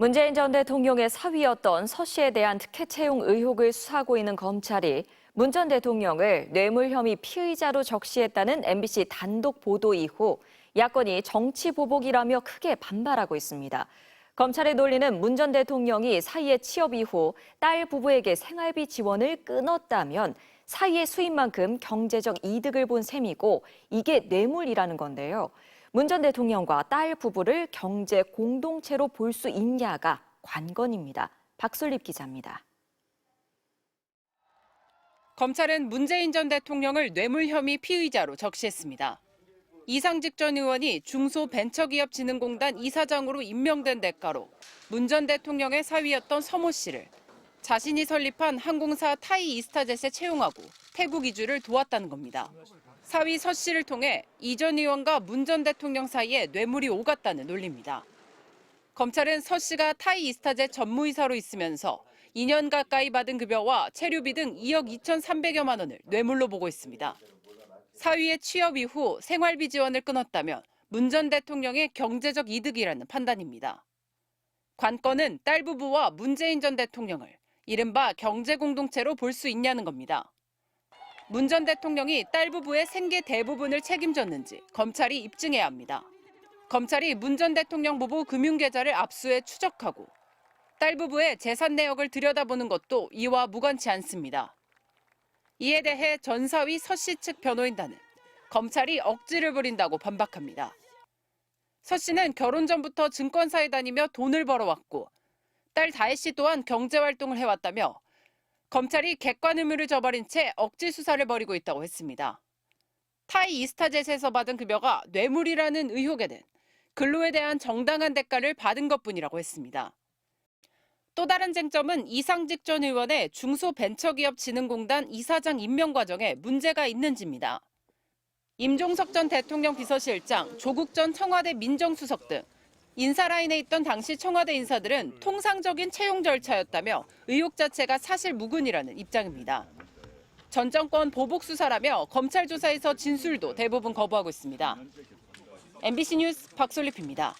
문재인 전 대통령의 사위였던 서 씨에 대한 특혜 채용 의혹을 수사하고 있는 검찰이 문 전 대통령을 뇌물 혐의 피의자로 적시했다는 MBC 단독 보도 이후 야권이 정치 보복이라며 크게 반발하고 있습니다. 검찰의 논리는 문 전 대통령이 사위의 취업 이후 딸 부부에게 생활비 지원을 끊었다면 사위의 수입만큼 경제적 이득을 본 셈이고 이게 뇌물이라는 건데요. 문 전 대통령과 딸 부부를 경제 공동체로 볼 수 있냐가 관건입니다. 박솔립 기자입니다. 검찰은 문재인 전 대통령을 뇌물 혐의 피의자로 적시했습니다. 이상직 전 의원이 중소벤처기업진흥공단 이사장으로 임명된 대가로 문 전 대통령의 사위였던 서모 씨를 자신이 설립한 항공사 타이 이스타젯에 채용하고 태국 이주를 도왔다는 겁니다. 사위 서 씨를 통해 이 전 의원과 문 전 대통령 사이에 뇌물이 오갔다는 논리입니다. 검찰은 서 씨가 타이 이스타젯 전무이사로 있으면서 2년 가까이 받은 급여와 체류비 등 2억 2,300여만 원을 뇌물로 보고 있습니다. 사위의 취업 이후 생활비 지원을 끊었다면 문 전 대통령의 경제적 이득이라는 판단입니다. 관건은 딸 부부와 문재인 전 대통령을 이른바 경제공동체로 볼 수 있냐는 겁니다. 문 전 대통령이 딸 부부의 생계 대부분을 책임졌는지 검찰이 입증해야 합니다. 검찰이 문 전 대통령 부부 금융계좌를 압수해 추적하고 딸 부부의 재산 내역을 들여다보는 것도 이와 무관치 않습니다. 이에 대해 전 사위 서 씨 측 변호인단은 검찰이 억지를 부린다고 반박합니다. 서 씨는 결혼 전부터 증권사에 다니며 돈을 벌어왔고 딸 다혜 씨 또한 경제활동을 해왔다며 검찰이 객관 의무를 저버린 채 억지 수사를 벌이고 있다고 했습니다. 타이 이스타젯에서 받은 급여가 뇌물이라는 의혹에는 근로에 대한 정당한 대가를 받은 것뿐이라고 했습니다. 또 다른 쟁점은 이상직 전 의원의 중소벤처기업진흥공단 이사장 임명 과정에 문제가 있는지입니다. 임종석 전 대통령 비서실장, 조국 전 청와대 민정수석 등 인사라인에 있던 당시 청와대 인사들은 통상적인 채용 절차였다며 의혹 자체가 사실 무근이라는 입장입니다. 전 정권 보복 수사라며 검찰 조사에서 진술도 대부분 거부하고 있습니다. MBC 뉴스 박솔립입니다.